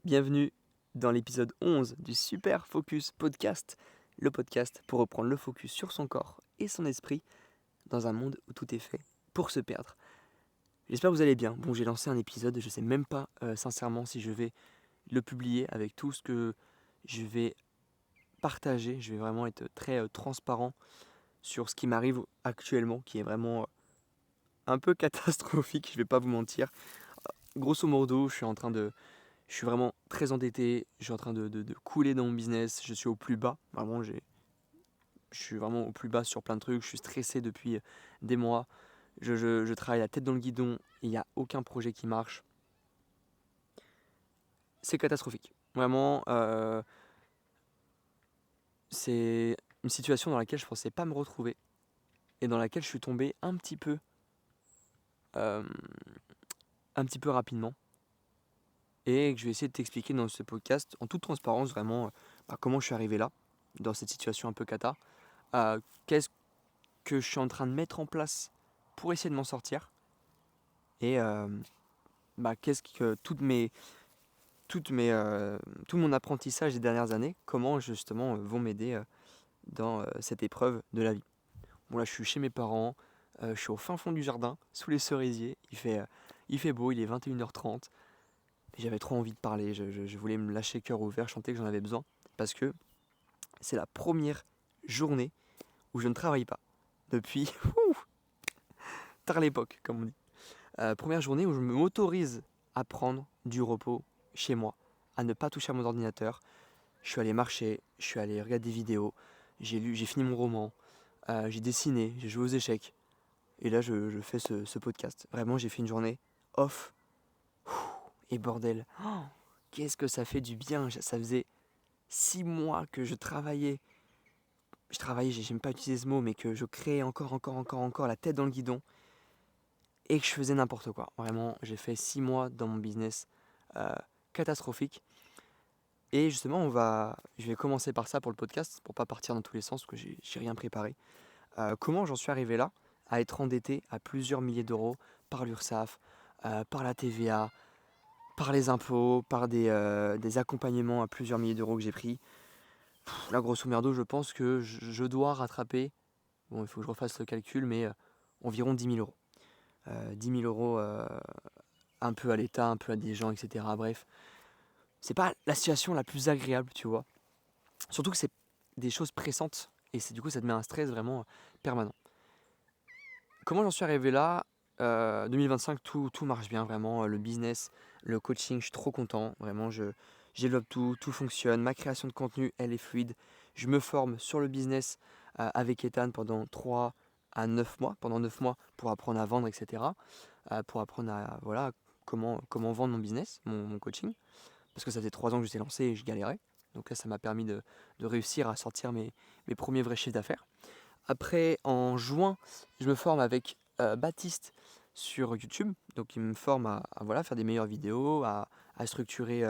Bienvenue dans l'épisode 11 du Super Focus Podcast, le podcast pour reprendre le focus sur son corps et son esprit dans un monde où tout est fait pour se perdre. J'espère que vous allez bien. Bon, j'ai lancé un épisode, je ne sais même pas sincèrement si je vais le publier avec tout ce que je vais partager. Je vais vraiment être très transparent sur ce qui m'arrive actuellement, qui est vraiment un peu catastrophique, je ne vais pas vous mentir. Grosso modo, je suis vraiment très endetté, je suis en train de couler dans mon business, je suis au plus bas, vraiment je suis vraiment au plus bas sur plein de trucs, je suis stressé depuis des mois, je travaille la tête dans le guidon, il n'y a aucun projet qui marche, c'est catastrophique. Vraiment, c'est une situation dans laquelle je ne pensais pas me retrouver et dans laquelle je suis tombé euh, un petit peu rapidement et que je vais essayer de t'expliquer dans ce podcast en toute transparence vraiment comment je suis arrivé là, dans cette situation un peu cata. Qu'est-ce que je suis en train de mettre en place pour essayer de m'en sortir et qu'est-ce que tout mon apprentissage des dernières années, comment justement vont m'aider dans cette épreuve de la vie. Bon là je suis chez mes parents, je suis au fin fond du jardin, sous les cerisiers, il fait beau, il est 21h30, mais j'avais trop envie de parler, je voulais me lâcher cœur ouvert, chanter que j'en avais besoin, parce que c'est la première journée où je ne travaille pas, depuis tard l'époque comme on dit. Première journée où je m'autorise à prendre du repos chez moi, à ne pas toucher à mon ordinateur. Je suis allé marcher, je suis allé regarder des vidéos, j'ai fini mon roman, j'ai dessiné, j'ai joué aux échecs. Et là, je fais ce podcast. Vraiment, j'ai fait une journée off. Et bordel, qu'est-ce que ça fait du bien. Ça faisait 6 mois que je travaillais. J'aime pas utiliser ce mot, mais que je créais encore la tête dans le guidon. Et que je faisais n'importe quoi. Vraiment, j'ai fait 6 mois dans mon business euh, catastrophique. Et justement, je vais commencer par ça pour le podcast, pour pas partir dans tous les sens, parce que j'ai rien préparé. Comment j'en suis arrivé là, à être endetté à plusieurs milliers d'euros par l'URSSAF, par la TVA, par les impôts, par des accompagnements à plusieurs milliers d'euros que j'ai pris. Là, grosso merdo, je pense que je dois rattraper, bon, il faut que je refasse le calcul, mais environ 10 000 euros. 10 000 euros un peu à l'État, un peu à des gens, etc. Bref, c'est pas la situation la plus agréable, tu vois. Surtout que c'est des choses pressantes et du coup ça te met un stress vraiment permanent. Comment j'en suis arrivé là 2025, tout marche bien vraiment, le business, le coaching, je suis trop content, vraiment je développe tout fonctionne, ma création de contenu elle est fluide, je me forme sur le business avec Ethan pendant 3 à 9 mois, pendant 9 mois pour apprendre à vendre, etc. Pour apprendre à voilà, comment vendre mon business, mon coaching. Parce que ça faisait 3 ans que j'étais lancé et je galérais. Donc là, ça m'a permis de réussir à sortir mes premiers vrais chiffres d'affaires. Après, en juin, je me forme avec Baptiste sur YouTube. Donc il me forme à voilà, faire des meilleures vidéos, à structurer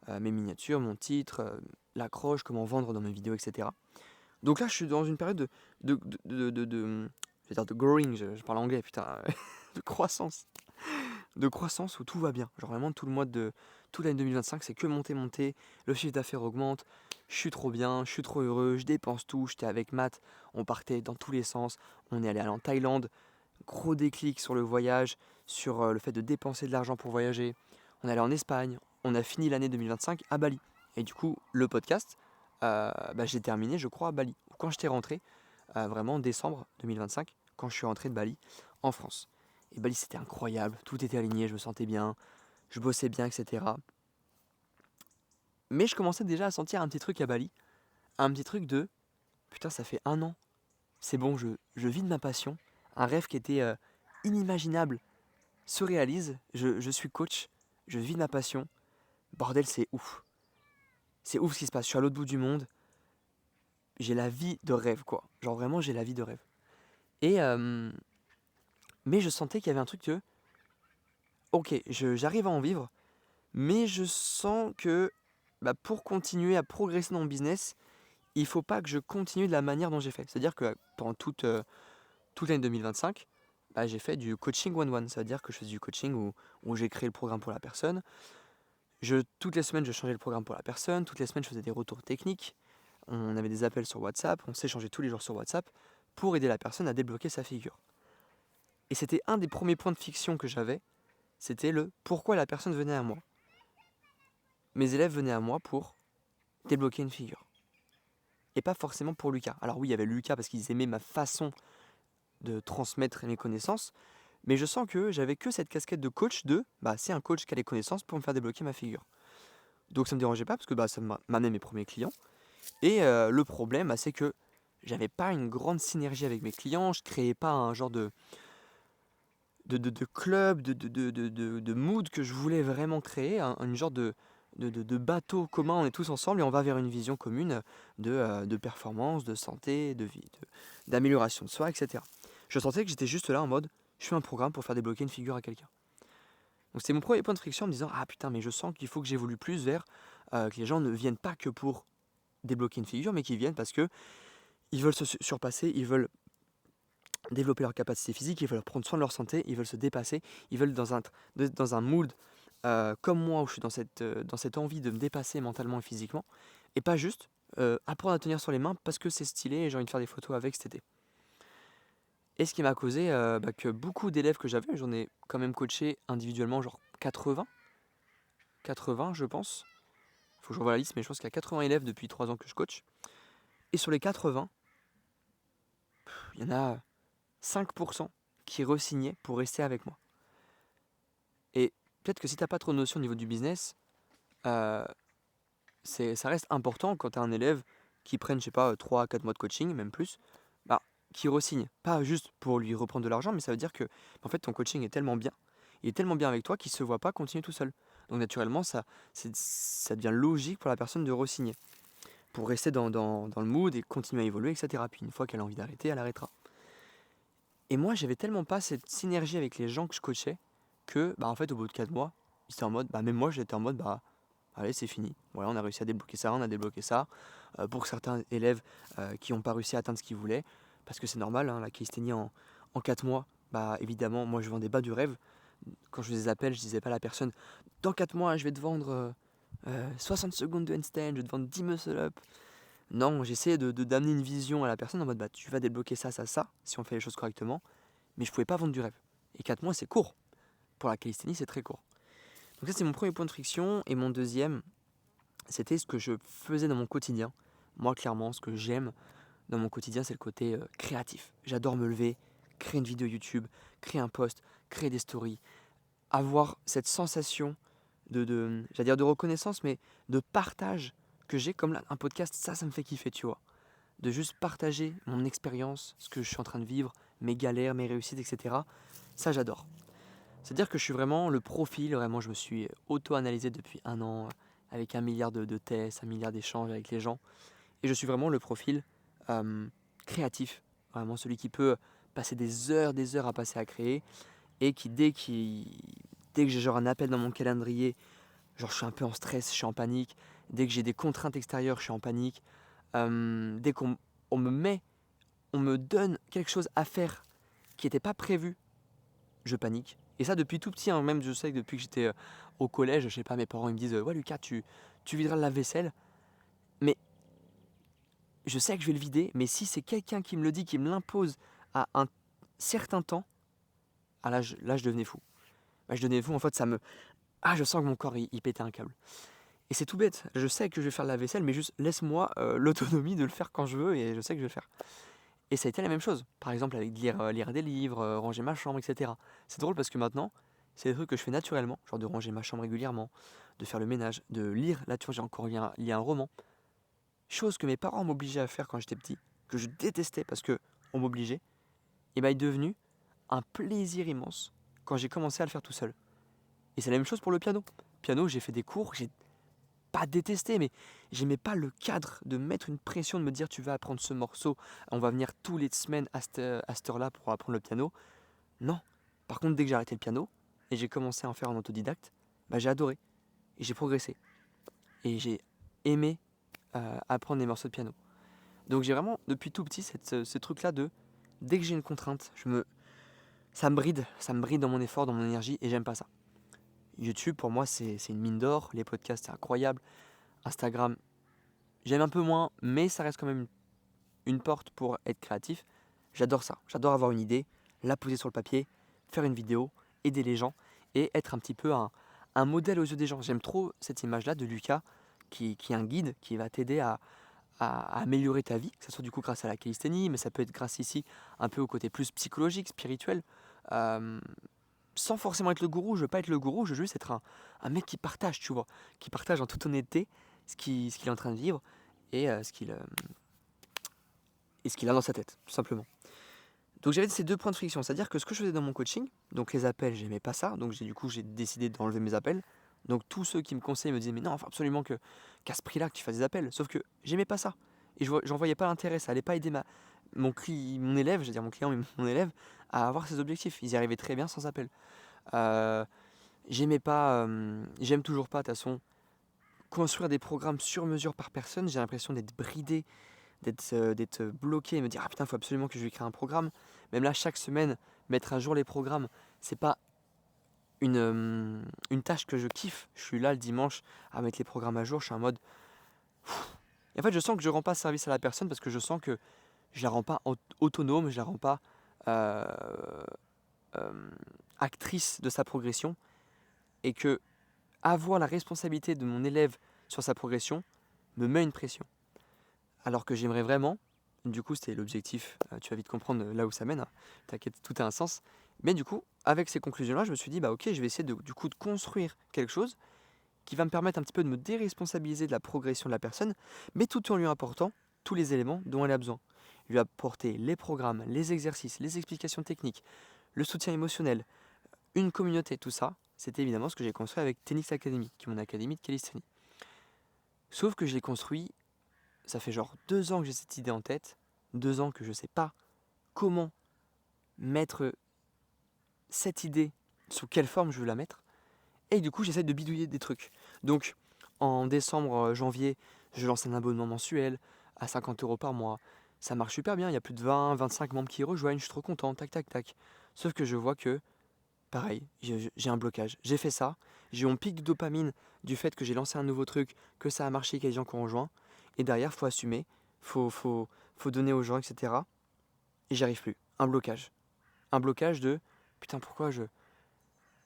mes miniatures, mon titre, l'accroche, comment vendre dans mes vidéos, etc. Donc là, je suis dans une période je vais dire de growing, je parle anglais, putain, de croissance. De croissance où tout va bien. Genre vraiment toute l'année 2025, c'est que monter, le chiffre d'affaires augmente, je suis trop bien, je suis trop heureux, je dépense tout, j'étais avec Matt, on partait dans tous les sens, on est allé en Thaïlande, gros déclic sur le voyage, sur le fait de dépenser de l'argent pour voyager. On est allé en Espagne, on a fini l'année 2025 à Bali. Et du coup, le podcast, j'ai terminé, je crois, à Bali. Quand j'étais rentré, vraiment en décembre 2025, quand je suis rentré de Bali, en France. Et Bali, c'était incroyable, tout était aligné, je me sentais bien, je bossais bien, etc. Mais je commençais déjà à sentir un petit truc à Bali, un petit truc de putain, ça fait 1 an, c'est bon, je vis de ma passion, un rêve qui était inimaginable se réalise, je suis coach, je vis de ma passion, bordel, c'est ouf ce qui se passe, je suis à l'autre bout du monde, j'ai la vie de rêve, quoi, genre vraiment, j'ai la vie de rêve. Et mais je sentais qu'il y avait un truc que, ok, j'arrive à en vivre, mais je sens que pour continuer à progresser dans mon business, il ne faut pas que je continue de la manière dont j'ai fait. C'est-à-dire que pendant toute l'année 2025, j'ai fait du coaching one-one. C'est-à-dire que je faisais du coaching où j'ai créé le programme pour la personne. Toutes les semaines, je changeais le programme pour la personne. Toutes les semaines, je faisais des retours techniques. On avait des appels sur WhatsApp. On s'échangeait tous les jours sur WhatsApp pour aider la personne à débloquer sa figure. Et c'était un des premiers points de fiction que j'avais. C'était le pourquoi la personne venait à moi. Mes élèves venaient à moi pour débloquer une figure. Et pas forcément pour Lucas. Alors oui, il y avait Lucas parce qu'ils aimaient ma façon de transmettre mes connaissances. Mais je sens que j'avais que cette casquette de coach c'est un coach qui a les connaissances pour me faire débloquer ma figure. Donc ça me dérangeait pas parce que ça m'amenait mes premiers clients. Et le problème, c'est que j'avais pas une grande synergie avec mes clients, je créais pas un genre de club, de mood que je voulais vraiment créer, une genre de bateau commun, on est tous ensemble et on va vers une vision commune de performance, de santé, de vie, d'amélioration de soi, etc. Je sentais que j'étais juste là en mode, je fais un programme pour faire débloquer une figure à quelqu'un. Donc c'était mon premier point de friction en me disant, ah putain, mais je sens qu'il faut que j'évolue plus vers que les gens ne viennent pas que pour débloquer une figure, mais qu'ils viennent parce que ils veulent se surpasser, ils veulent développer leur capacité physique, ils veulent prendre soin de leur santé, ils veulent se dépasser, ils veulent dans un mood comme moi où je suis dans cette envie de me dépasser mentalement et physiquement, et pas juste apprendre à tenir sur les mains parce que c'est stylé et j'ai envie de faire des photos avec cet été. Et ce qui m'a causé que beaucoup d'élèves que j'avais, j'en ai quand même coaché individuellement genre 80 je pense. Il faut que je revoie la liste, mais je pense qu'il y a 80 élèves depuis 3 ans que je coach. Et sur les 80, il y en a 5% qui re-signaient pour rester avec moi. Et peut-être que si tu n'as pas trop de notion au niveau du business, euh, ça reste important quand tu as un élève qui prenne, je sais pas, 3 à 4 mois de coaching, même plus, qui re-signe. Pas juste pour lui reprendre de l'argent, mais ça veut dire que en fait, ton coaching est tellement bien, il est tellement bien avec toi qu'il ne se voit pas continuer tout seul. Donc naturellement, ça devient logique pour la personne de re-signer, pour rester dans le mood et continuer à évoluer, etc. Puis une fois qu'elle a envie d'arrêter, elle arrêtera. Et moi, j'avais tellement pas cette synergie avec les gens que je coachais que, en fait, au bout de 4 mois, j'étais en mode, même moi, j'étais en mode, allez, c'est fini. Voilà, on a réussi à débloquer ça, on a débloqué ça. Pour certains élèves qui n'ont pas réussi à atteindre ce qu'ils voulaient, parce que c'est normal, la calisthénie en 4 mois, évidemment, moi, je vendais pas du rêve. Quand je faisais des appels, je disais pas à la personne, dans 4 mois, je vais te vendre 60 secondes de handstand, je vais te vendre 10 muscle-up. Non, j'essayais d'amener une vision à la personne en mode, tu vas débloquer ça, ça, ça, si on fait les choses correctement. Mais je pouvais pas vendre du rêve. Et 4 mois, c'est court. Pour la calisthénie, c'est très court. Donc ça, c'est mon premier point de friction. Et mon deuxième, c'était ce que je faisais dans mon quotidien. Moi, clairement, ce que j'aime dans mon quotidien, c'est le côté créatif. J'adore me lever, créer une vidéo YouTube, créer un post, créer des stories, avoir cette sensation j'allais dire de reconnaissance, mais de partage que j'ai comme là, un podcast, ça me fait kiffer, tu vois. De juste partager mon expérience, ce que je suis en train de vivre, mes galères, mes réussites, etc. Ça, j'adore. C'est-à-dire que je suis vraiment le profil, vraiment, je me suis auto-analysé depuis 1 an, avec 1 milliard de tests, 1 milliard d'échanges avec les gens. Et je suis vraiment le profil créatif, vraiment celui qui peut passer des heures à passer à créer, et qui, dès que j'ai genre un appel dans mon calendrier, genre je suis un peu en stress, je suis en panique, dès que j'ai des contraintes extérieures, je suis en panique, dès qu'on on me donne quelque chose à faire qui n'était pas prévu, je panique. Et ça depuis tout petit, même je sais que depuis que j'étais au collège, je sais pas, mes parents ils me disent ouais Lucas, tu videras le lave-vaisselle, mais je sais que je vais le vider, mais si c'est quelqu'un qui me le dit, qui me l'impose à un certain temps, là je devenais fou. Je devenais fou, en fait je sens que mon corps il pétait un câble. Et c'est tout bête, je sais que je vais faire la vaisselle, mais juste laisse-moi l'autonomie de le faire quand je veux et je sais que je vais le faire. Et ça a été la même chose, par exemple avec lire des livres, ranger ma chambre, etc. C'est drôle parce que maintenant, c'est des trucs que je fais naturellement, genre de ranger ma chambre régulièrement, de faire le ménage, de lire. Là, tu vois, j'ai encore lu un roman. Chose que mes parents m'obligeaient à faire quand j'étais petit, que je détestais parce que on m'obligeait, et est devenu un plaisir immense quand j'ai commencé à le faire tout seul. Et c'est la même chose pour le piano. Piano, j'ai fait des cours, j'ai pas détesté, mais j'aimais pas le cadre de mettre une pression, de me dire tu vas apprendre ce morceau, on va venir tous les semaines à cette heure-là pour apprendre le piano. Non. Par contre, dès que j'ai arrêté le piano et j'ai commencé à en faire en autodidacte, j'ai adoré et j'ai progressé. Et j'ai aimé apprendre des morceaux de piano. Donc j'ai vraiment, depuis tout petit, ce truc-là de, dès que j'ai une contrainte, ça me bride dans mon effort, dans mon énergie, et j'aime pas ça. YouTube, pour moi, c'est une mine d'or. Les podcasts, c'est incroyable. Instagram, j'aime un peu moins, mais ça reste quand même une porte pour être créatif. J'adore ça. J'adore avoir une idée, la poser sur le papier, faire une vidéo, aider les gens et être un petit peu un modèle aux yeux des gens. J'aime trop cette image-là de Lucas qui est un guide qui va t'aider à améliorer ta vie, que ce soit du coup grâce à la calisthénie, mais ça peut être grâce ici un peu au côté plus psychologique, spirituel. Euh, Sans forcément être le gourou, je veux pas être le gourou, je veux juste être un mec qui partage, tu vois, qui partage en toute honnêteté ce qu'il est en train de vivre et ce qu'il a dans sa tête, tout simplement. Donc j'avais ces deux points de friction, c'est-à-dire que ce que je faisais dans mon coaching, donc les appels, j'aimais pas ça, donc j'ai décidé d'enlever mes appels. Donc tous ceux qui me conseillent me disaient mais non, il faut absolument qu'à ce prix-là que tu fasses des appels, sauf que j'aimais pas ça. Et j'en voyais pas l'intérêt, ça allait pas aider mon élève, je veux dire mon client, mais mon élève, à avoir ses objectifs. Ils y arrivaient très bien sans appel. Euh, J'aimais pas, j'aime toujours pas de toute façon, construire des programmes sur mesure par personne. J'ai l'impression d'être bridé, d'être bloqué et me dire ah putain, il faut absolument que je lui crée un programme. Même là, chaque semaine, mettre à jour les programmes, c'est pas une tâche que je kiffe. Je suis là le dimanche à mettre les programmes à jour, je suis en mode. Et en fait, je sens que je rends pas service à la personne parce que je sens que je la rends pas autonome, je la rends pas euh, euh, actrice de sa progression et que avoir la responsabilité de mon élève sur sa progression me met une pression. Alors que j'aimerais vraiment, du coup c'était l'objectif, tu vas vite comprendre là où ça mène, hein, t'inquiète, tout a un sens. Mais du coup, avec ces conclusions-là, je me suis dit, bah ok, je vais essayer du coup de construire quelque chose qui va me permettre un petit peu de me déresponsabiliser de la progression de la personne, mais tout en lui apportant tous les éléments dont elle a besoin. Lui apporter les programmes, les exercices, les explications techniques, le soutien émotionnel, une communauté, tout ça, c'était évidemment ce que j'ai construit avec Tennis Academy, qui est mon académie de calisthénie. Sauf que je l'ai construit, ça fait genre 2 ans que j'ai cette idée en tête, 2 ans que je ne sais pas comment mettre cette idée, sous quelle forme je veux la mettre, et du coup j'essaie de bidouiller des trucs. Donc en décembre, janvier, je lance un abonnement mensuel à 50 euros par mois. Ça marche super bien, il y a plus de 20-25 membres qui y rejoignent, je suis trop content, tac tac tac. Sauf que je vois que pareil, j'ai un blocage. J'ai fait ça, j'ai eu mon pic de dopamine du fait que j'ai lancé un nouveau truc, que ça a marché, qu'il y a des gens qui ont rejoint. Et derrière, faut assumer, faut donner aux gens, etc. Et j'y arrive plus. Un blocage. Un blocage de putain, pourquoi je.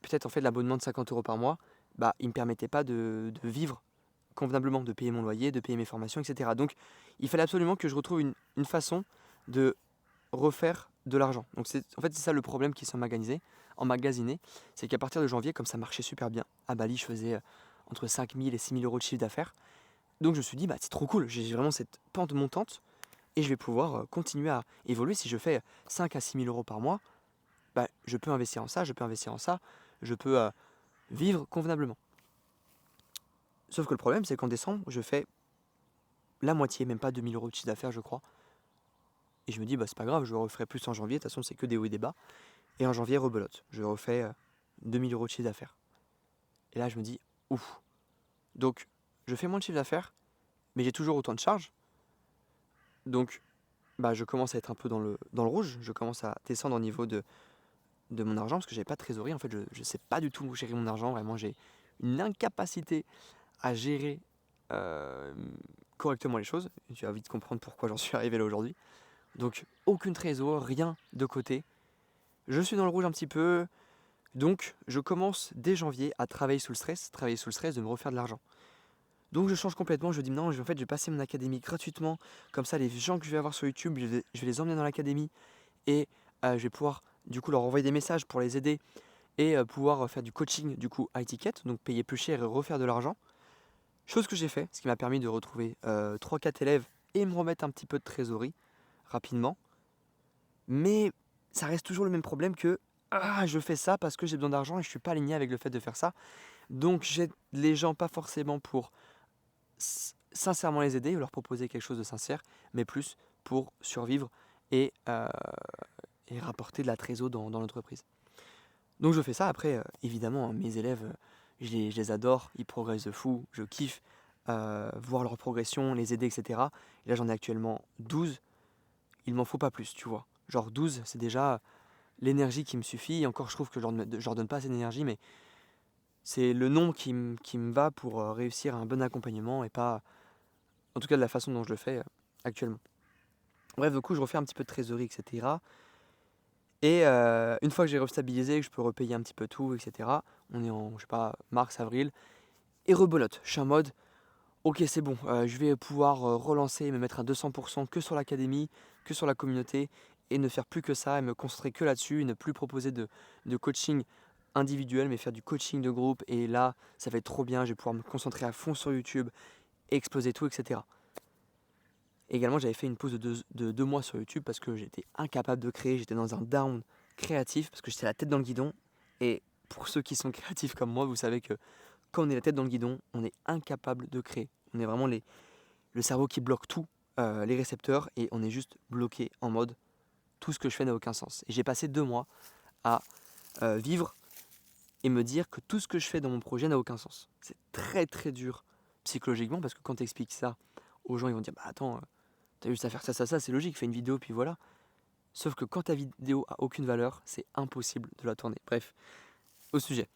Peut-être en fait l'abonnement de 50 euros par mois, bah il me permettait pas de vivre convenablement, de payer mon loyer, de payer mes formations, etc. Donc il fallait absolument que je retrouve une façon de refaire de l'argent. Donc en fait c'est ça le problème qui emmagasiné, c'est qu'à partir de janvier, comme ça marchait super bien, à Bali je faisais entre 5 000 et 6 000 euros de chiffre d'affaires. Donc je me suis dit bah c'est trop cool, j'ai vraiment cette pente montante et je vais pouvoir continuer à évoluer. Si je fais 5 à 6 000 euros par mois, bah, je peux investir en ça, je peux investir en ça, je peux vivre convenablement. Sauf que le problème c'est qu'en décembre je fais la moitié, même pas 2 000 euros de chiffre d'affaires je crois. Et je me dis bah c'est pas grave, je referai plus en janvier, de toute façon c'est que des hauts et des bas. Et en janvier, rebelote. Je refais 2 000 euros de chiffre d'affaires. Et là, je me dis, ouf. Donc, je fais moins de chiffre d'affaires, mais j'ai toujours autant de charges. Donc, bah, je commence à être un peu dans le rouge. Je commence à descendre au niveau de mon argent, parce que j'avais pas de trésorerie. En fait, je ne sais pas du tout gérer mon argent. Vraiment, j'ai une incapacité à gérer euh, correctement les choses. Et tu vas vite comprendre pourquoi j'en suis arrivé là aujourd'hui. Donc, aucune trésor, rien de côté. Je suis dans le rouge un petit peu. Donc, je commence dès janvier à travailler sous le stress de me refaire de l'argent. Donc, je change complètement. Je dis non, en fait, je vais passer mon académie gratuitement. Comme ça, les gens que je vais avoir sur YouTube, je vais les emmener dans l'académie et je vais pouvoir du coup leur envoyer des messages pour les aider et pouvoir faire du coaching du coup high ticket, donc payer plus cher et refaire de l'argent. Chose que j'ai fait, ce qui m'a permis de retrouver 3-4 élèves et me remettre un petit peu de trésorerie rapidement. Mais ça reste toujours le même problème que je fais ça parce que j'ai besoin d'argent et je suis pas aligné avec le fait de faire ça. Donc j'aide les gens pas forcément pour sincèrement les aider ou leur proposer quelque chose de sincère, mais plus pour survivre et, euh, et rapporter de la trésor dans l'entreprise. Donc je fais ça. Après, évidemment, hein, mes élèves, je les adore, ils progressent de fou, je kiffe voir leur progression, les aider, etc. Et là j'en ai actuellement 12, il m'en faut pas plus, tu vois. Genre 12, c'est déjà l'énergie qui me suffit. Et encore, je trouve que je leur donne pas assez d'énergie, mais C'est le nom qui me va pour réussir un bon accompagnement et pas, en tout cas de la façon dont je le fais actuellement. Bref, du coup, je refais un petit peu de trésorerie, etc. Et une fois que j'ai restabilisé, que je peux repayer un petit peu tout, etc. On est en, je sais pas, mars, avril. Et rebelote. Je suis en mode, ok, c'est bon, je vais pouvoir relancer et me mettre à 200% que sur l'académie, que sur la communauté, et ne faire plus que ça, et me concentrer que là-dessus, et ne plus proposer de coaching individuel, mais faire du coaching de groupe. Et là, ça va être trop bien, je vais pouvoir me concentrer à fond sur YouTube, exploser tout, etc. Et également, j'avais fait une pause de 2 mois sur YouTube parce que j'étais incapable de créer, j'étais dans un down créatif, parce que j'étais la tête dans le guidon. Et pour ceux qui sont créatifs comme moi, vous savez que quand on est la tête dans le guidon, on est incapable de créer. On est vraiment le cerveau qui bloque tout, les récepteurs, et on est juste bloqué en mode tout ce que je fais n'a aucun sens. Et j'ai passé 2 mois à vivre et me dire que tout ce que je fais dans mon projet n'a aucun sens. C'est très très dur psychologiquement parce que quand tu expliques ça aux gens, ils vont dire bah attends, t'as juste à faire ça, ça, ça, c'est logique, fais une vidéo puis voilà. Sauf que quand ta vidéo a aucune valeur, c'est impossible de la tourner. Bref, au sujet.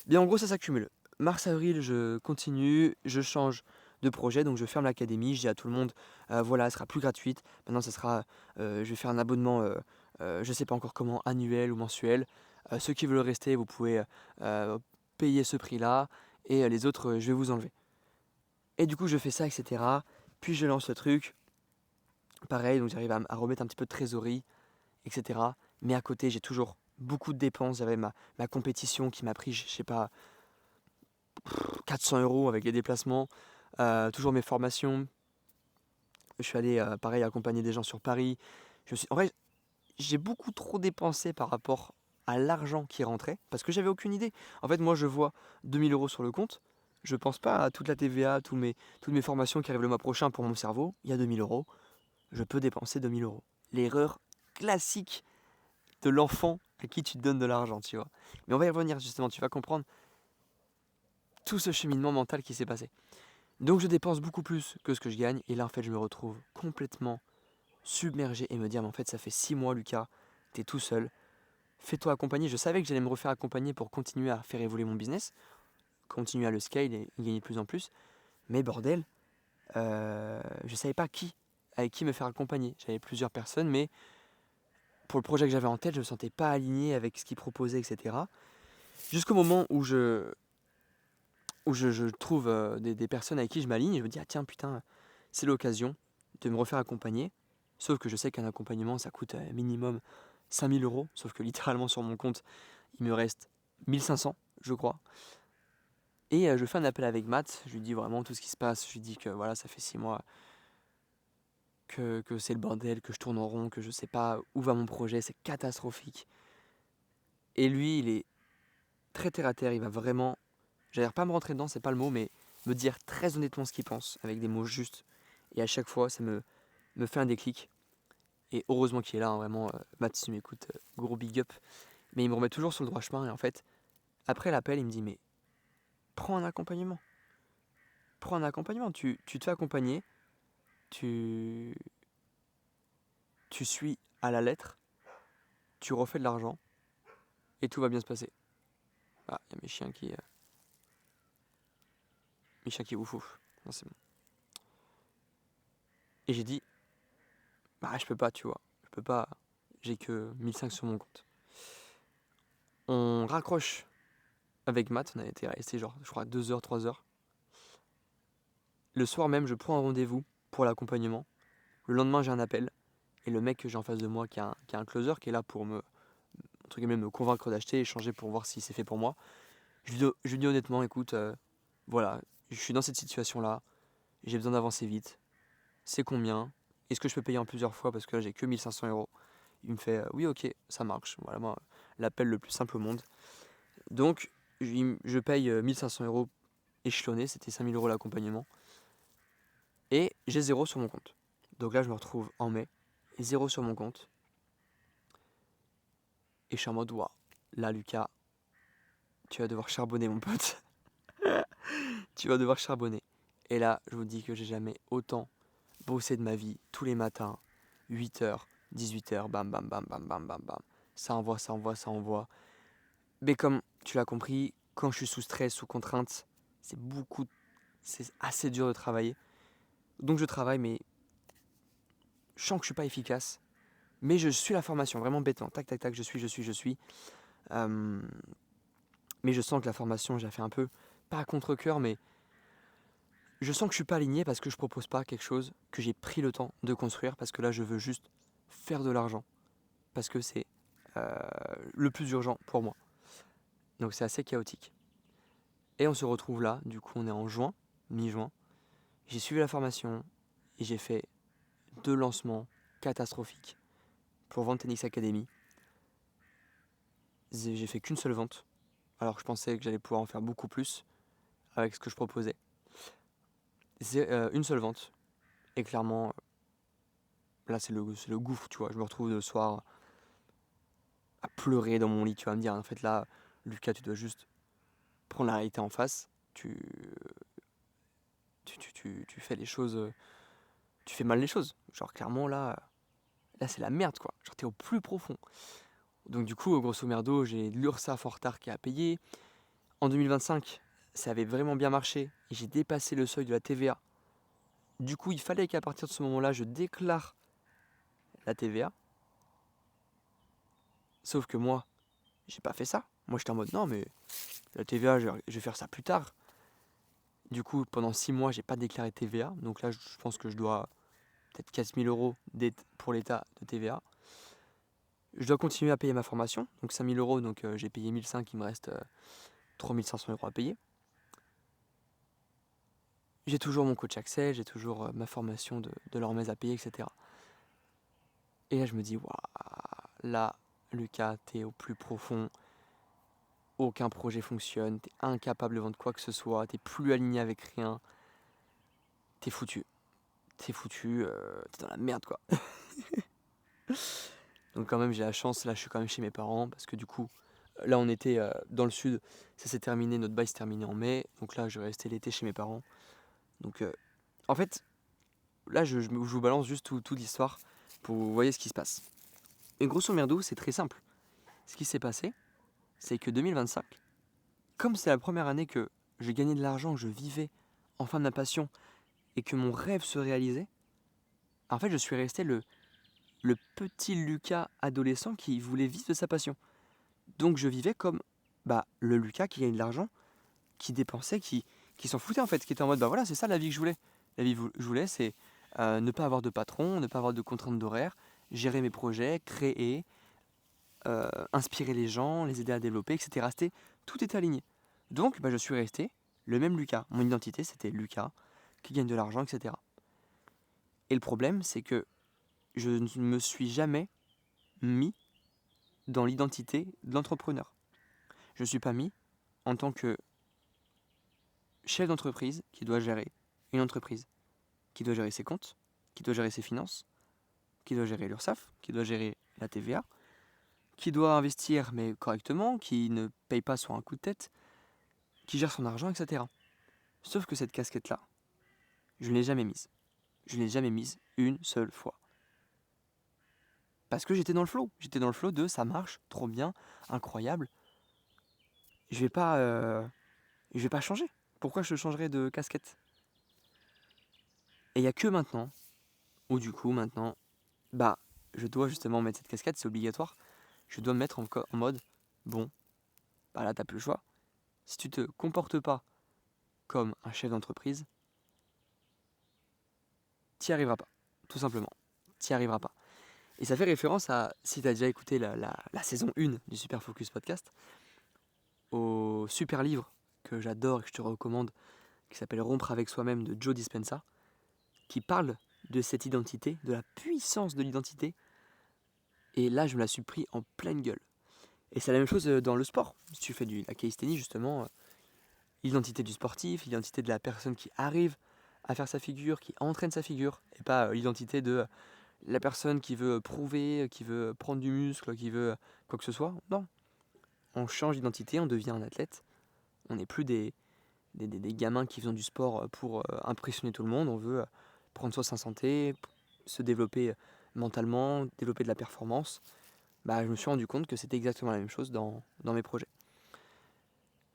Bien en gros ça s'accumule. Mars-avril, je continue, je change de projet, donc je ferme l'académie, je dis à tout le monde, voilà, elle sera plus gratuite, maintenant ça sera, je vais faire un abonnement, je sais pas encore comment, annuel ou mensuel. Ceux qui veulent rester, vous pouvez payer ce prix-là, et les autres, je vais vous enlever. Et du coup, je fais ça, etc. Puis je lance le truc, pareil, donc j'arrive à remettre un petit peu de trésorerie, etc. Mais à côté, j'ai toujours beaucoup de dépenses, j'avais ma compétition qui m'a pris, je sais pas, 400 € avec les déplacements, toujours mes formations. Je suis allé, pareil, accompagner des gens sur Paris. En vrai, j'ai beaucoup trop dépensé par rapport à l'argent qui rentrait, parce que j'avais aucune idée. En fait, moi, je vois 2 000 € sur le compte. Je pense pas à toute la TVA, toutes mes formations qui arrivent le mois prochain pour mon cerveau. Il y a 2 000 €. Je peux dépenser 2 000 €. L'erreur classique de l'enfant à qui tu te donnes de l'argent, tu vois. Mais on va y revenir justement, tu vas comprendre tout ce cheminement mental qui s'est passé. Donc je dépense beaucoup plus que ce que je gagne, et là en fait je me retrouve complètement submergé et me dire mais en fait ça fait 6 mois Lucas, t'es tout seul, fais-toi accompagner. Je savais que j'allais me refaire accompagner pour continuer à faire évoluer mon business, continuer à le scale et gagner de plus en plus, mais bordel, je savais pas avec qui me faire accompagner. J'avais plusieurs personnes, mais pour le projet que j'avais en tête, je me sentais pas aligné avec ce qu'ils proposaient, etc. Jusqu'au moment où je trouve des personnes avec qui je m'aligne, et je me dis, ah tiens, putain, c'est l'occasion de me refaire accompagner. Sauf que je sais qu'un accompagnement, ça coûte minimum 5 000 €. Sauf que littéralement sur mon compte, il me reste 1 500, je crois. Et je fais un appel avec Matt, je lui dis vraiment tout ce qui se passe. Je lui dis que voilà, ça fait 6 mois que c'est le bordel, que je tourne en rond, que je sais pas où va mon projet, c'est catastrophique. Et lui, il est très terre à terre, il va vraiment, j'allais pas me rentrer dedans, c'est pas le mot, mais me dire très honnêtement ce qu'il pense, avec des mots justes. Et à chaque fois, ça me fait un déclic. Et heureusement qu'il est là, hein, vraiment, Matt, si tu m'écoutes, gros big up. Mais il me remet toujours sur le droit chemin. Et en fait, après l'appel, il me dit, mais prends un accompagnement. Prends un accompagnement. Tu te fais accompagner, tu, tu suis à la lettre, tu refais de l'argent, et tout va bien se passer. Ah, il y a mes chiens qui vous fouffent. Non, c'est bon. Et j'ai dit, bah je peux pas, tu vois. Je peux pas, j'ai que 1 500 sur mon compte. On raccroche avec Matt, on a été resté genre, je crois, 2 heures, 3 heures. Le soir même, je prends un rendez-vous pour l'accompagnement. Le lendemain, j'ai un appel. Et le mec que j'ai en face de moi, qui a un closer, qui est là pour entre guillemets, me convaincre d'acheter, échanger pour voir si c'est fait pour moi. Je lui dis honnêtement, écoute, voilà, je suis dans cette situation-là, j'ai besoin d'avancer vite. C'est combien? Est-ce que je peux payer en plusieurs fois parce que là, j'ai que 1 500 €? Il me fait, oui, ok, ça marche. Voilà, moi, l'appel le plus simple au monde. Donc, je paye 1 500 € échelonné, c'était 5 000 € l'accompagnement. Et j'ai 0 sur mon compte. Donc là, je me retrouve en mai, 0 sur mon compte. Et je suis en mode, waouh, là, Lucas, tu vas devoir charbonner, mon pote. Tu vas devoir charbonner. Et là, je vous dis que j'ai jamais autant bossé de ma vie, tous les matins, 8 h, 18 h, bam, bam, bam, bam, bam, bam, bam. Ça envoie, ça envoie, ça envoie. Mais comme tu l'as compris, quand je suis sous stress, sous contrainte, c'est assez dur de travailler. Donc je travaille, mais je sens que je suis pas efficace. Mais je suis la formation, vraiment bêtement. Tac, tac, tac, je suis. Euh, mais je sens que la formation, j'ai fait un peu, pas à contre-cœur, mais je sens que je suis pas aligné parce que je propose pas quelque chose que j'ai pris le temps de construire, parce que là, je veux juste faire de l'argent, parce que c'est euh, le plus urgent pour moi. Donc c'est assez chaotique. Et on se retrouve là, du coup on est en juin, mi-juin. J'ai suivi la formation et j'ai fait 2 lancements catastrophiques pour Vente Tennis Academy. J'ai fait qu'une seule vente, alors que je pensais que j'allais pouvoir en faire beaucoup plus avec ce que je proposais. C'est une seule vente. Et clairement, là c'est le gouffre, tu vois. Je me retrouve le soir à pleurer dans mon lit, tu vas me dire. En fait là, Lucas, tu dois juste prendre la réalité en face. Tu fais les choses, tu fais mal les choses. Genre clairement là c'est la merde quoi. Genre t'es au plus profond. Donc du coup, grosso merdo, j'ai l'URSSAF en retard qui a payé. En 2025, ça avait vraiment bien marché et j'ai dépassé le seuil de la TVA. Du coup, il fallait qu'à partir de ce moment-là, je déclare la TVA. Sauf que moi, j'ai pas fait ça. Moi, j'étais en mode non, mais la TVA, je vais faire ça plus tard. Du coup, pendant 6 mois, j'ai pas déclaré TVA. Donc là, je pense que je dois peut-être 4 000 € pour l'État de TVA. Je dois continuer à payer ma formation, donc 5 000 €. Donc j'ai payé 1 500, il me reste 3 500 € à payer. J'ai toujours mon coach accès, j'ai toujours ma formation de l'hormèse à payer, etc. Et là, je me dis, waouh, là, Lucas, t'es au plus profond, aucun projet fonctionne, t'es incapable de vendre quoi que ce soit, t'es plus aligné avec rien, t'es foutu. T'es foutu, t'es dans la merde, quoi. Donc quand même, j'ai la chance, là, je suis quand même chez mes parents, parce que du coup, là, on était dans le sud, ça s'est terminé, notre bail s'est terminé en mai, donc là, je vais rester l'été chez mes parents. Donc, en fait, là, je vous balance juste toute l'histoire pour que vous voyez ce qui se passe. Et grosso merdo, c'est très simple. Ce qui s'est passé, c'est que 2025, comme c'est la première année que je gagnais de l'argent, que je vivais enfin de ma passion et que mon rêve se réalisait, en fait, je suis resté le petit Lucas adolescent qui voulait vivre de sa passion. Donc je vivais comme le Lucas qui gagnait de l'argent, qui dépensait, qui s'en foutait en fait, qui était en mode voilà, c'est ça la vie que je voulais. La vie que je voulais, c'est ne pas avoir de patron, ne pas avoir de contraintes d'horaire, gérer mes projets, créer, inspirer les gens, les aider à développer, etc. Tout était aligné. Donc je suis resté le même Lucas. Mon identité, c'était Lucas, qui gagne de l'argent, etc. Et le problème, c'est que je ne me suis jamais mis dans l'identité de l'entrepreneur. Je ne suis pas mis en tant que chef d'entreprise qui doit gérer une entreprise, qui doit gérer ses comptes, qui doit gérer ses finances, qui doit gérer l'URSSAF, qui doit gérer la TVA, qui doit investir mais correctement, qui ne paye pas sur un coup de tête, qui gère son argent, etc. Sauf que cette casquette-là, je ne l'ai jamais mise. Je ne l'ai jamais mise une seule fois. Parce que j'étais dans le flow. J'étais dans le flow de ça marche, trop bien, incroyable. Je vais pas, je vais pas changer. Pourquoi je changerais de casquette? Et il n'y a que maintenant, où du coup maintenant, je dois justement mettre cette casquette, c'est obligatoire. Je dois me mettre en mode, bon, là t'as plus le choix. Si tu te comportes pas comme un chef d'entreprise, t'y arriveras pas. Tout simplement. T'y arriveras pas. Et ça fait référence à, si tu as déjà écouté la saison 1 du Super Focus Podcast, au super livre que j'adore et que je te recommande, qui s'appelle Rompre avec soi-même de Joe Dispenza, qui parle de cette identité, de la puissance de l'identité. Et là, je me la suis pris en pleine gueule. Et c'est la même chose dans le sport. Si tu fais la calisthénie, justement, l'identité du sportif, l'identité de la personne qui arrive à faire sa figure, qui entraîne sa figure, et pas l'identité de la personne qui veut prouver, qui veut prendre du muscle, qui veut quoi que ce soit. Non. On change d'identité, on devient un athlète. On n'est plus des gamins qui font du sport pour impressionner tout le monde. On veut prendre soin de sa santé, se développer mentalement, développer de la performance. Je me suis rendu compte que c'était exactement la même chose dans mes projets.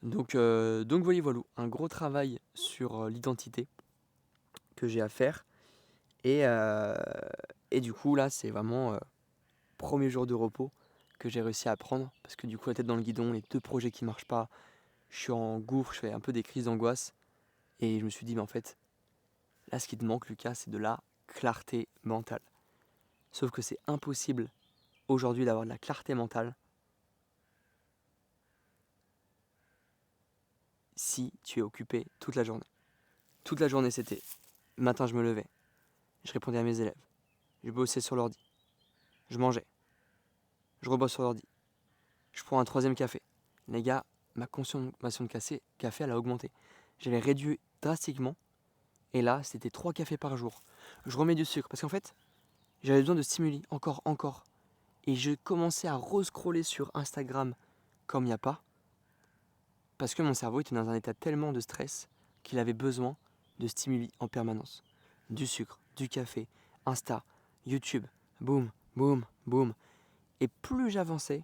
Donc voilà, un gros travail sur l'identité que j'ai à faire. Et, euh, et du coup, là, c'est vraiment premier jour de repos que j'ai réussi à prendre. Parce que du coup, la tête dans le guidon, les 2 projets qui marchent pas, je suis en gouffre, je fais un peu des crises d'angoisse. Et je me suis dit, mais en fait, là, ce qui te manque, Lucas, c'est de la clarté mentale. Sauf que c'est impossible aujourd'hui d'avoir de la clarté mentale si tu es occupé toute la journée. Toute la journée, c'était matin, je me levais, je répondais à mes élèves, je bossais sur l'ordi, je mangeais, je rebosse sur l'ordi, je prends un 3e café. Les gars, ma consommation de café, elle a augmenté. J'avais réduit drastiquement et là, c'était 3 cafés par jour. Je remets du sucre parce qu'en fait, j'avais besoin de stimuli, encore. Et je commençais à rescroller sur Instagram comme il n'y a pas, parce que mon cerveau était dans un état tellement de stress qu'il avait besoin de stimuli en permanence. Du sucre, du café, Insta, YouTube, boum, boum, boum. Et plus j'avançais,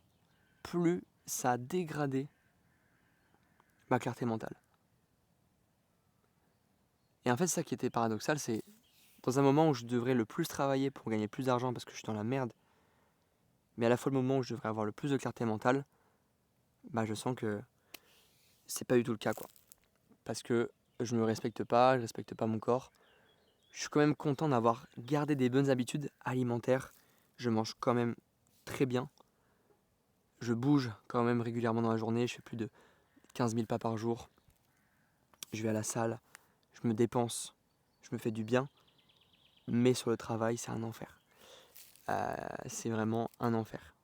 plus ça dégradait ma clarté mentale. Et en fait, ça qui était paradoxal, c'est dans un moment où je devrais le plus travailler pour gagner plus d'argent parce que je suis dans la merde, mais à la fois le moment où je devrais avoir le plus de clarté mentale, bah je sens que c'est pas du tout le cas, quoi. Parce que je me respecte pas, je respecte pas mon corps. Je suis quand même content d'avoir gardé des bonnes habitudes alimentaires. Je mange quand même très bien. Je bouge quand même régulièrement dans la journée. Je fais plus de 15 000 pas par jour. Je vais à la salle. Je me dépense. Je me fais du bien. Mais sur le travail, c'est un enfer. C'est vraiment un enfer.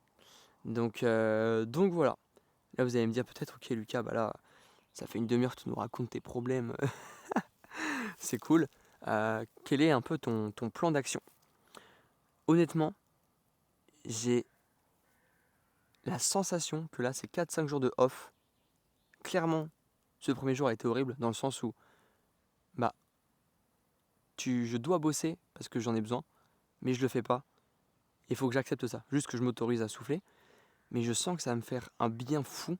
Donc voilà. Là, vous allez me dire peut-être, ok Lucas, bah là, ça fait une demi-heure que tu nous racontes tes problèmes. C'est cool. Quel est un peu ton plan d'action? Honnêtement, j'ai la sensation que là, c'est 4-5 jours de off. Clairement, ce premier jour a été horrible dans le sens où bah, je dois bosser parce que j'en ai besoin, mais je le fais pas. Il faut que j'accepte ça. Juste que je m'autorise à souffler, mais je sens que ça va me faire un bien fou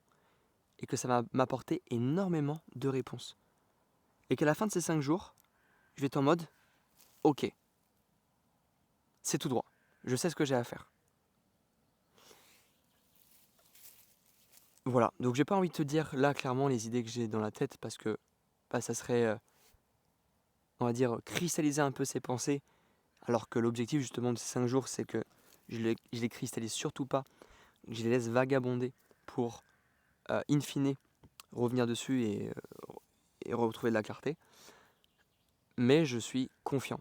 et que ça va m'apporter énormément de réponses. Et qu'à la fin de ces 5 jours, je vais être en mode ok, c'est tout droit. Je sais ce que j'ai à faire. Voilà, donc j'ai pas envie de te dire là clairement les idées que j'ai dans la tête parce que bah, ça serait, on va dire, cristalliser un peu ces pensées, alors que l'objectif justement de ces 5 jours, c'est que je les cristallise surtout pas, je les laisse vagabonder pour, in fine, revenir dessus et retrouver de la clarté. Mais je suis confiant.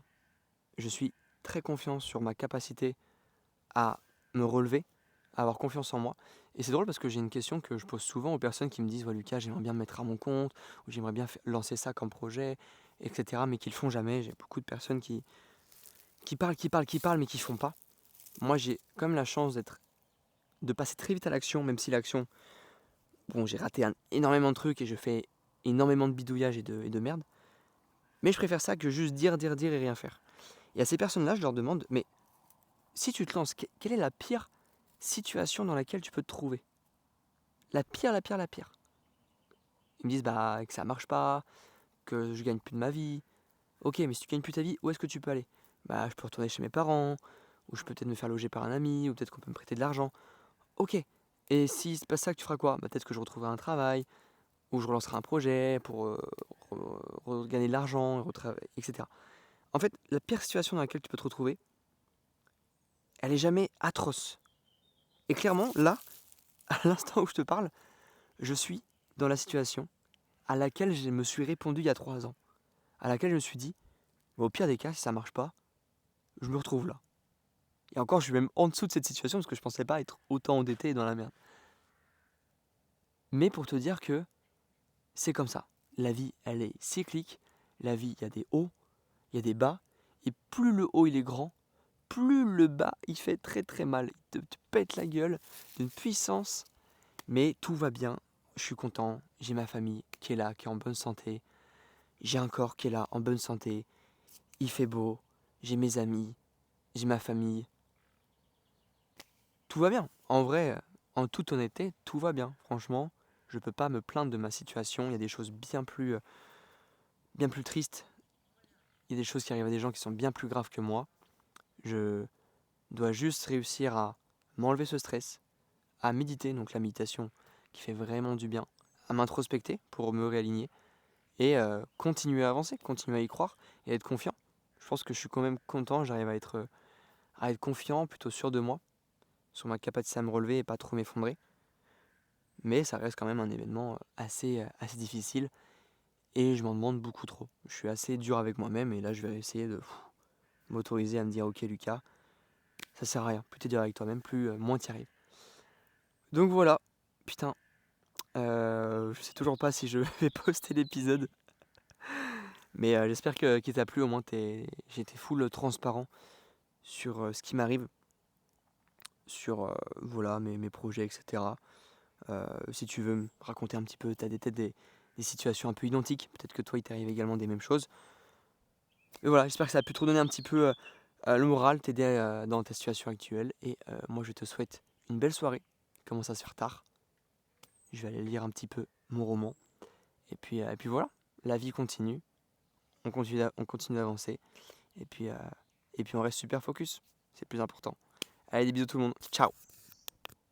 Je suis très confiant sur ma capacité à me relever, à avoir confiance en moi. Et c'est drôle parce que j'ai une question que je pose souvent aux personnes qui me disent ouais, Lucas, j'aimerais bien me mettre à mon compte, ou j'aimerais bien lancer ça comme projet, etc. Mais qui le font jamais. J'ai beaucoup de personnes qui parlent, mais qui font pas. Moi, j'ai quand même la chance de passer très vite à l'action, même si l'action, bon, j'ai raté énormément de trucs et je fais énormément de bidouillage et de merde. Mais je préfère ça que juste dire et rien faire. Et à ces personnes-là, je leur demande, mais si tu te lances, quelle est la pire situation dans laquelle tu peux te trouver? La pire, la pire, la pire. Ils me disent bah, que ça marche pas, que je gagne plus de ma vie. Ok, mais si tu gagnes plus ta vie, où est-ce que tu peux aller? Bah, je peux retourner chez mes parents, ou je peux peut-être me faire loger par un ami, ou peut-être qu'on peut me prêter de l'argent. Ok. Et si c'est pas ça que tu feras quoi? Bah, peut-être que je retrouverai un travail, ou je relancerai un projet pour gagner de l'argent, etc. En fait, la pire situation dans laquelle tu peux te retrouver, elle est jamais atroce. Et clairement, là, à l'instant où je te parle, je suis dans la situation à laquelle je me suis répondu il y a 3 ans. À laquelle je me suis dit, au pire des cas, si ça marche pas, je me retrouve là. Et encore, je suis même en dessous de cette situation parce que je pensais pas être autant endetté et dans la merde. Mais pour te dire que c'est comme ça. La vie, elle est cyclique. La vie, il y a des hauts, il y a des bas. Et plus le haut il est grand, plus le bas il fait très très mal. Il te pète la gueule d'une puissance. Mais tout va bien. Je suis content. J'ai ma famille qui est là, qui est en bonne santé. J'ai un corps qui est là, en bonne santé. Il fait beau. J'ai mes amis. J'ai ma famille. Tout va bien. En vrai, en toute honnêteté, tout va bien. Franchement, Je peux pas me plaindre de ma situation. Il y a des choses bien plus tristes. Il y a des choses qui arrivent à des gens qui sont bien plus graves que moi. Je dois juste réussir à m'enlever ce stress, à méditer, donc la méditation qui fait vraiment du bien, à m'introspecter pour me réaligner et continuer à avancer, continuer à y croire et à être confiant. Je pense que je suis quand même content, j'arrive à être confiant, plutôt sûr de moi, sur ma capacité à me relever et pas trop m'effondrer. Mais ça reste quand même un événement assez difficile et je m'en demande beaucoup trop. Je suis assez dur avec moi-même et là je vais essayer de m'autoriser à me dire ok Lucas, ça sert à rien, plus t'es dur avec toi-même, moins t'y arrives. Donc voilà, putain, je sais toujours pas si je vais poster l'épisode, mais j'espère qu'il t'a plu, au moins j'ai été full transparent sur ce qui m'arrive, sur voilà, mes projets, etc. Si tu veux me raconter un petit peu, t'as peut-être des situations un peu identiques, peut-être que toi il t'arrive également des mêmes choses. Mais voilà, j'espère que ça a pu te redonner un petit peu le moral, t'aider dans ta situation actuelle. Et moi je te souhaite une belle soirée, il commence à se faire tard, je vais aller lire un petit peu mon roman. Et puis voilà, la vie continue, on continue d'avancer. Et puis on reste super focus, c'est le plus important. Allez, des bisous tout le monde, ciao!